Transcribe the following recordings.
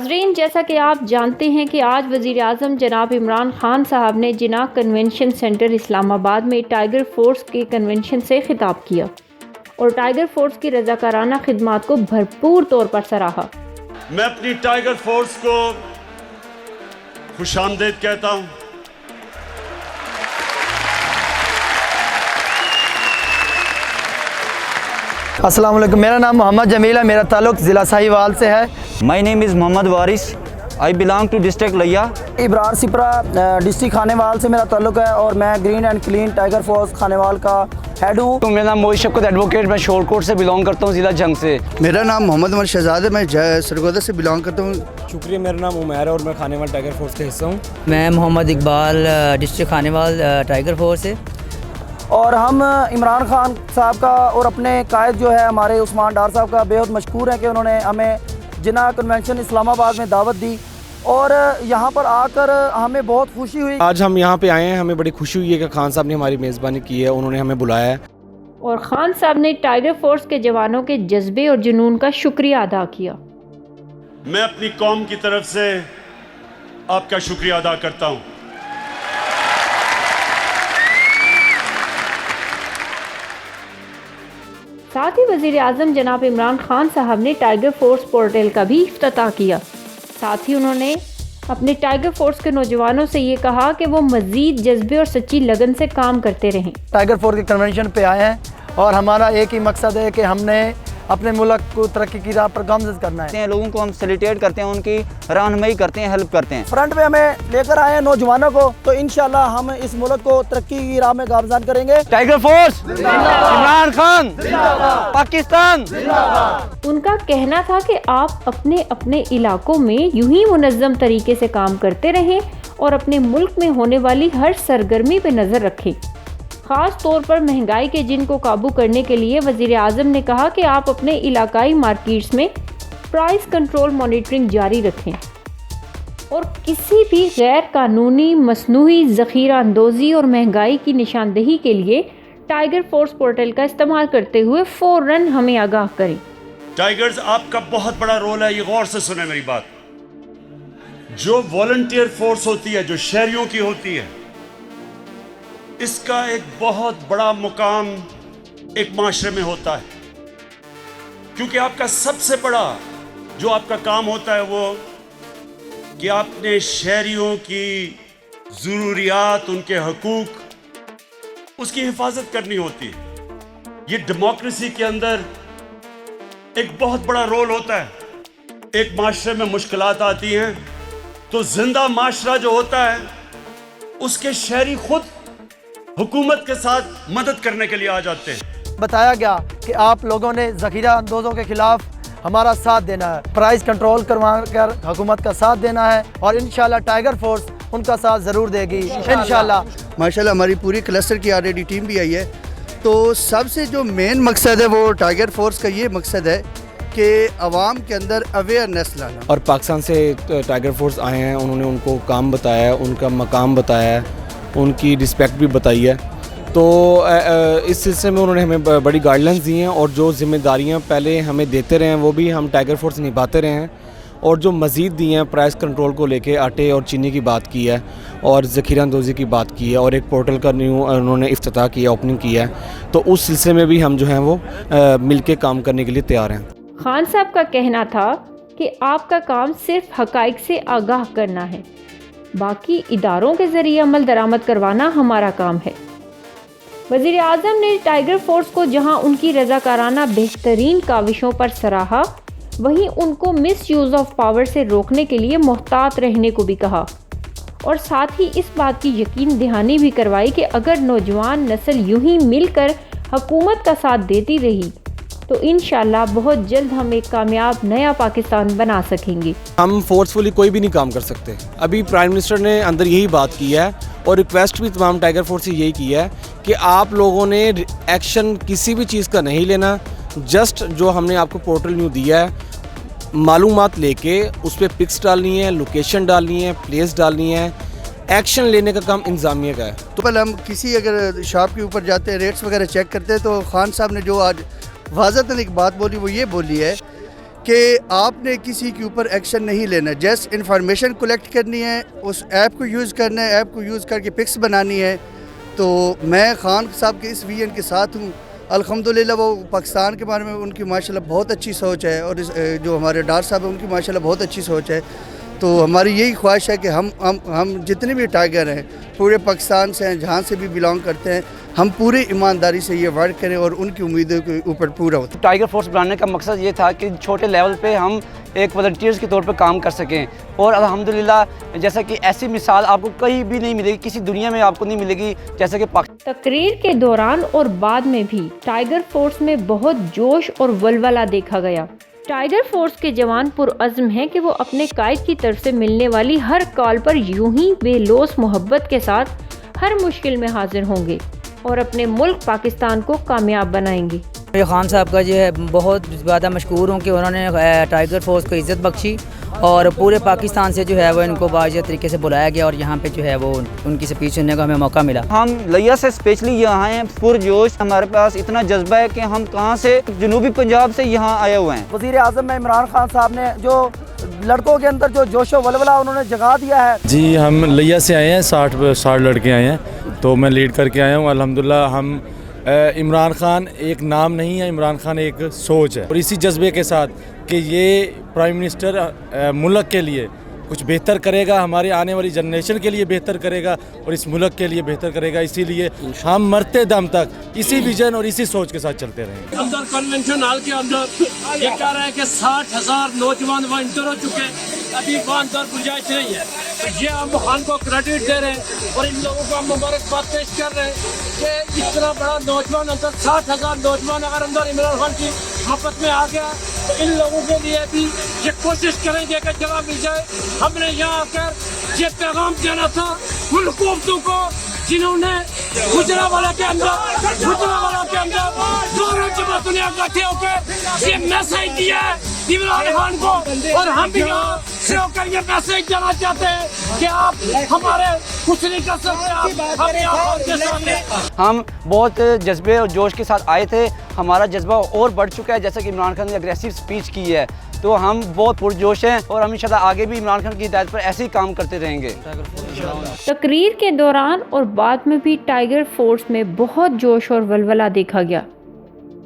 नाजरीन, जैसा कि आप जानते हैं कि आज वज़ीर आज़म जनाब इमरान खान साहब ने जिन्ना कन्वेंशन सेंटर इस्लामाबाद में टाइगर फोर्स के कन्वेंशन से खिताब किया और टाइगर फोर्स की रज़ाकाराना खिदमात को भरपूर तौर पर सराहा। मैं अपनी टाइगर फोर्स को खुशामदीद कहता हूँ। अस्सलाम वालेकुम, मेरा नाम मोहम्मद जमील है, मेरा ताल्लुक़ ज़िला साहिवाल से है। My name is Mohammad Waris, I belong to district Layyah. Ibrar Sipra district Khanewal से मेरा ताल्लुक़ है और मैं green and clean tiger force Khanewal का हेड हूँ। तो मेरा नाम मोहित शफ़क़त एडवोकेट, मैं शोरकोट से बिलोंग करता हूँ, ज़िला जंग से। मेरा नाम मोहम्मद उमर शहजाद है, मैं सरगोदा से बिलोंग करता हूँ। शुक्रिया, मेरा नाम उमैर है और मैं खानेवाल टाइगर फोर्स का हिस्सा हूँ। मैं Mohammad Iqbal district Khanewal tiger force से। और हम इमरान खान साहब का और अपने कायद जो है हमारे उस्मान डार साहब का बेहद मशकूर हैं कि उन्होंने हमें जिन्ना कन्वेंशन इस्लामाबाद में दावत दी और यहाँ पर आकर हमें बहुत खुशी हुई। आज हम यहाँ पे आए हैं, हमें बड़ी खुशी हुई है कि खान साहब ने हमारी मेज़बानी की है, उन्होंने हमें बुलाया है। और खान साहब ने टाइगर फोर्स के जवानों के जज्बे और जुनून का शुक्रिया अदा किया। मैं अपनी कौम की तरफ से आपका शुक्रिया अदा करता हूँ। साथ ही वज़ीर आज़म जनाब इमरान खान साहब ने टाइगर फोर्स पोर्टल का भी इफ्तिताह किया। साथ ही उन्होंने अपने टाइगर फोर्स के नौजवानों से ये कहा कि वो मज़ीद जज्बे और सच्ची लगन से काम करते रहें। टाइगर फोर्स के कन्वेंशन पे आए हैं और हमारा एक ही मकसद है कि हमने अपने मुल्क को तरक्की की राह पर गामज़द करना है। लोगों को हम फैसिलिटेट करते हैं, उनकी रहनुमाई करते हैं, हेल्प करते हैं। फ्रंट पे हमें लेकर आए हैं नौजवानों को, तो इंशाल्लाह हम इस मुल्क को तरक्की की राह में गामज़द करेंगे। Tiger force, Imran Khan, Pakistan. उनका कहना था कि आप अपने अपने इलाकों में यूं ही मुनज़्ज़म तरीके से काम करते रहें और अपने मुल्क में होने वाली हर सरगर्मी पे नज़र रखें। ख़ास तौर पर महंगाई के जिन को काबू करने के लिए वज़ीर आज़म ने कहा कि आप अपने इलाकाई मार्केट्स में प्राइस कंट्रोल मॉनिटरिंग जारी रखें और किसी भी गैर कानूनी मसनूई ज़ख़ीरा अंदोज़ी और महंगाई की निशानदेही के लिए टाइगर फोर्स पोर्टल का इस्तेमाल करते हुए फ़ौरन हमें आगाह करें। टाइगर्स, आपका बहुत बड़ा रोल है, ये गौर से सुने मेरी बात। जो वॉलंटियर फोर्स होती है, जो शहरियों की होती है, इसका एक बहुत बड़ा मुकाम एक माशरे में होता है, क्योंकि आपका सबसे बड़ा जो आपका काम होता है वो कि आपने शहरियों की ज़रूरियात, उनके हकूक़, उसकी हिफाजत करनी होती है। ये डेमोक्रेसी के अंदर एक बहुत बड़ा रोल होता है। एक माशरे में मुश्किलात आती हैं तो जिंदा माशरा जो होता है उसके शहरी खुद हुकूमत के साथ मदद करने के लिए आ जाते हैं। बताया गया कि आप लोगों ने ज़ख़ीरा अंदोज़ों के खिलाफ हमारा साथ देना है, प्राइस कंट्रोल करवा कर हुकूमत का साथ देना है और इंशाल्लाह टाइगर फोर्स उनका साथ ज़रूर देगी इंशाल्लाह। माशाल्लाह हमारी पूरी क्लस्टर की ऑलरेडी टीम भी आई है। तो सबसे जो मेन मकसद है वो टाइगर फोर्स का ये मकसद है कि अवाम के अंदर अवेयरनेस लाना। और पाकिस्तान से टाइगर फोर्स आए हैं, उन्होंने उनको काम बताया है, उनका मकाम बताया है, उनकी रिस्पेक्ट भी बताई है। तो इस सिलसिले में उन्होंने हमें बड़ी गाइडलाइंस दी हैं और जो जिम्मेदारियां पहले हमें देते रहे हैं वो भी हम टाइगर फोर्स निभाते रहे हैं। और जो मज़ीद दी हैं, प्राइस कंट्रोल को लेके आटे और चीनी की बात की है और ज़ख़ीरा अंदोज़ी की बात की है और एक पोर्टल का न्यू उन्होंने इफ्तिताह किया, ओपनिंग किया है। तो उस सिलसिले में भी हम जो हैं वो मिल के काम करने के लिए तैयार हैं। खान साहब का कहना था कि आपका काम सिर्फ हक़ाइक़ से आगाह करना है, बाकी इदारों के ज़रिए अमल दरामद करवाना हमारा काम है। वज़ीर आज़म ने टाइगर फोर्स को जहां उनकी रज़ाकाराना बेहतरीन काविशों पर सराहा, वहीं उनको मिस यूज़ ऑफ पावर से रोकने के लिए मोहतात रहने को भी कहा और साथ ही इस बात की यकीन दहानी भी करवाई कि अगर नौजवान नस्ल यूं ही मिलकर हुकूमत का साथ देती रही तो इंशाल्लाह बहुत जल्द हम एक कामयाब नया पाकिस्तान बना सकेंगे। हम फोर्सफुली कोई भी नहीं काम कर सकते। अभी प्राइम मिनिस्टर ने अंदर यही बात की है और रिक्वेस्ट भी तमाम टाइगर फोर्स से यही की है कि आप लोगों ने एक्शन किसी भी चीज़ का नहीं लेना। जस्ट जो हमने आपको पोर्टल न्यू दिया है, मालूमात लेके उस पर पिक्स डालनी है, लोकेशन डालनी है, प्लेस डालनी है, एक्शन लेने का काम इंतज़ामिया का है। तो पहले हम किसी अगर शॉप के ऊपर जाते हैं, रेट्स वगैरह चेक करते हैं, तो खान साहब ने जो आज वाज़हतन एक बात बोली वो ये बोली है कि आपने किसी के ऊपर एक्शन नहीं लेना, जस्ट इंफॉर्मेशन कलेक्ट करनी है, उस ऐप को यूज़ करना है, ऐप को यूज़ करके पिक्स बनानी है। तो मैं खान साहब के इस विजन के साथ हूँ। अल्हम्दुलिल्लाह वो पाकिस्तान के बारे में उनकी माशाल्लाह बहुत अच्छी सोच है, और जो हमारे डार साहब हैं उनकी माशाल्लाह बहुत अच्छी सोच है। तो हमारी यही ख्वाहिश है कि हम जितने भी टाइगर हैं पूरे पाकिस्तान से हैं, जहाँ से भी बिलोंग करते हैं, हम पूरी ईमानदारी से ये वर्क करें और उनकी उम्मीदों के ऊपर पूरा होता है। टाइगर फोर्स बनाने का मकसद ये था कि छोटे लेवल पे हम एक वॉलंटियर्स के तौर पे काम कर सकें, और अल्हम्दुलिल्लाह जैसा कि ऐसी मिसाल आपको कहीं भी नहीं मिलेगी, किसी दुनिया में आपको नहीं मिलेगी जैसा कि तकरीर के दौरान और बाद में भी टाइगर फोर्स में बहुत जोश और वलवला देखा गया। टाइगर फोर्स के जवान पुरअज़्म हैं कि वो अपने कायद की तरफ से मिलने वाली हर कॉल पर यूं ही बेलोस मोहब्बत के साथ हर मुश्किल में हाजिर होंगे और अपने मुल्क पाकिस्तान को कामयाब बनाएंगे। मैं खान साहब का जो है बहुत ज़्यादा मशकूर हूँ कि उन्होंने टाइगर फोर्स को इज़्ज़त बख्शी, और पूरे पाकिस्तान से जो है वो इनको बाज़ तरीके से बुलाया गया, और यहाँ पे जो है वो उनकी स्पीच सुनने का हमें मौका मिला। हम लिया से स्पेशली यहाँ हैं पुरजोश, हमारे पास इतना जज्बा है कि हम कहाँ से जनूबी पंजाब से यहाँ आए हुए हैं। वज़ीर आज़म में इमरान खान साहब ने जो लड़कों के अंदर जो जोशो वलवला उन्होंने जगा दिया है। जी, हम लिया से आए हैं, 60 लड़के आए हैं, तो मैं लीड करके आया हूँ। अल्हम्दुलिल्लाह हम इमरान खान एक नाम नहीं है, इमरान खान एक सोच है, और इसी जज्बे के साथ कि ये प्राइम मिनिस्टर मुल्क के लिए कुछ बेहतर करेगा, हमारे आने वाली जनरेशन के लिए बेहतर करेगा और इस मुल्क के लिए बेहतर करेगा, इसीलिए हम मरते दम तक इसी विजन और इसी सोच के साथ चलते रहेंगे। अंदर कन्वेंशन हॉल के अंदर ये कह रहे हैं कि 60,000 नौजवान वहाँ इंटर हो चुके हैं, अभी वहाँ अंदर गुंजाइश नहीं है। तो ये हम खान को क्रेडिट दे रहे हैं और इन लोगों को हम मुबारकबाद पेश कर रहे हैं कि इतना बड़ा नौजवान अंदर 60,000 नौजवान अगर अंदर इमरान खान की मोहब्बत में आ गया, तो इन लोगों के लिए भी ये कोशिश करेंगे कि जगह मिल जाए। हमने यहाँ आकर ये पैगाम देना था उन हुकूमतों को जिन्होंने गुजरावाला के अंदर दोनों जमातों ने इकट्ठे होकर ये मैसेज दिया है इमरान खान को, और हम भी यहाँ से होकर ये मैसेज देना चाहते हैं कि आप हमारे कुछ नहीं कर सकते, आप हमें आपके सामने। हम बहुत जज्बे और जोश के साथ आए थे, हमारा जज्बा और बढ़ चुका है, जैसा कि इमरान खान ने अग्रेसिव स्पीच की है, तो हम बहुत पुरजोश हैं और हम इंशाल्लाह आगे भी इमरान खान की हिदायत पर ऐसे ही काम करते रहेंगे। तकरीर के दौरान और बाद में भी टाइगर फोर्स में बहुत जोश और वलवला देखा गया,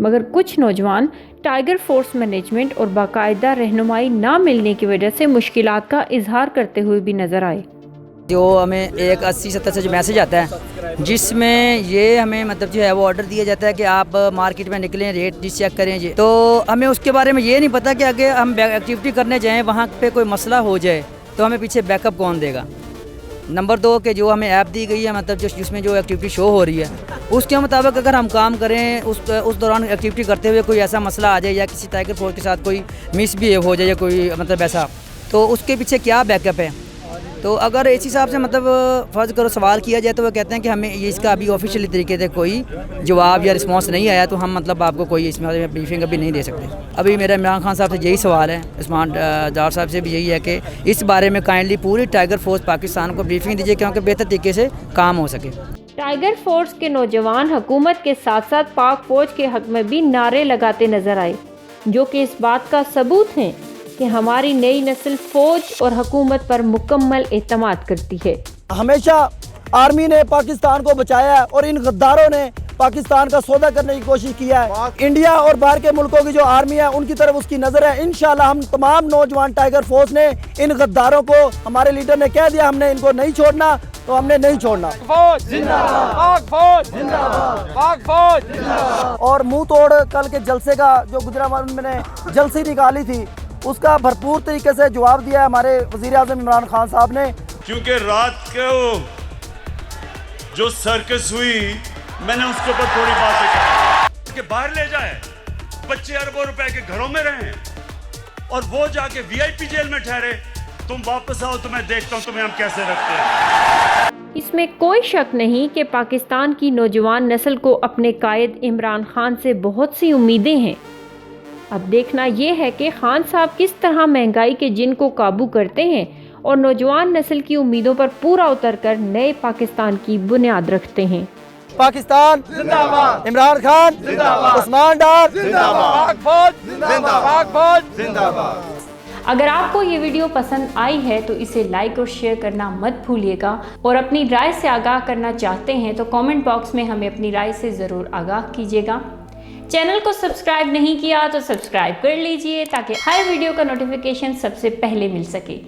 मगर कुछ नौजवान टाइगर फोर्स मैनेजमेंट और बाकायदा रहनुमाई ना मिलने की वजह से मुश्किलात का इजहार करते हुए भी नजर आए। जो हमें एक 80-70 से जो मैसेज आता है जिसमें ये हमें मतलब जो है वो ऑर्डर दिया जाता है कि आप मार्केट में निकलें, रेट चेक करें जी, तो हमें उसके बारे में ये नहीं पता कि अगर हम एक्टिविटी करने जाएं वहाँ पे कोई मसला हो जाए तो हमें पीछे बैकअप कौन देगा। नंबर 2 कि जो हमें ऐप दी गई है, मतलब जिसमें जो एक्टिविटी शो हो रही है उसके मुताबिक अगर हम काम करें, उस दौरान एक्टिविटी करते हुए कोई ऐसा मसला आ जाए या किसी टाइगर फोर्स के साथ कोई मिसबिहेव हो जाए या कोई मतलब ऐसा, तो उसके पीछे क्या बैकअप है। तो अगर इस हिसाब से मतलब फ़र्ज़ करो सवाल किया जाए तो वो कहते हैं कि हमें ये इसका अभी ऑफिशियली तरीके से कोई जवाब या रिस्पांस नहीं आया, तो हम मतलब आपको कोई इसमें ब्रीफिंग अभी नहीं दे सकते। अभी मेरा इमरान खान साहब से यही सवाल है, उस्मान डार साहब से भी यही है कि इस बारे में काइंडली पूरी टाइगर फोर्स पाकिस्तान को ब्रीफिंग दीजिए क्योंकि बेहतर तरीके से काम हो सके। टाइगर फोर्स के नौजवान हुकूमत के साथ साथ पाक फौज के हक में भी नारे लगाते नजर आए, जो कि इस बात का सबूत है कि हमारी नई नस्ल फौज और हुकूमत पर मुकम्मल एतमाद करती है। हमेशा आर्मी ने पाकिस्तान को बचाया है और इन गद्दारों ने पाकिस्तान का सौदा करने की कोशिश किया है। इंडिया और बाहर के मुल्कों की जो आर्मी है उनकी तरफ उसकी नज़र है। इंशाल्लाह हम तमाम नौजवान टाइगर फोर्स ने इन गद्दारों को, हमारे लीडर ने कह दिया हमने इनको नहीं छोड़ना, तो हमने नहीं छोड़ना। और मुंह तोड़ कल के जलसे का जो गुजरात में जलसी निकाली थी उसका भरपूर तरीके से जवाब दिया है हमारे वज़ीर आज़म इमरान खान साहब ने। क्योंकि रात को जो सर्कस हुई मैंने उसके ऊपर थोड़ी बातें कही कि बाहर ले जाए, बच्चे अरबों रुपए के घरों में रहें और वो जाके VIP जेल में ठहरे। तुम वापस आओ तो मैं देखता हूँ तुम्हें हम कैसे रखते हैं। इसमें कोई शक नहीं कि पाकिस्तान की नौजवान नस्ल को अपने कायद इमरान खान से बहुत सी उम्मीदें हैं। अब देखना यह है कि खान साहब किस तरह महंगाई के जिन को काबू करते हैं और नौजवान नस्ल की उम्मीदों पर पूरा उतरकर नए पाकिस्तान की बुनियाद रखते हैं। पाकिस्तान जिंदाबाद, इमरान खान जिंदाबाद, उस्मान डार जिंदाबाद, पाक फौज जिंदाबाद। अगर आपको ये वीडियो पसंद आई है तो इसे लाइक और शेयर करना मत भूलिएगा, और अपनी राय से आगाह करना चाहते हैं तो कमेंट बॉक्स में हमें अपनी राय से ज़रूर आगाह कीजिएगा। चैनल को सब्सक्राइब नहीं किया तो सब्सक्राइब कर लीजिए ताकि हर वीडियो का नोटिफिकेशन सबसे पहले मिल सके।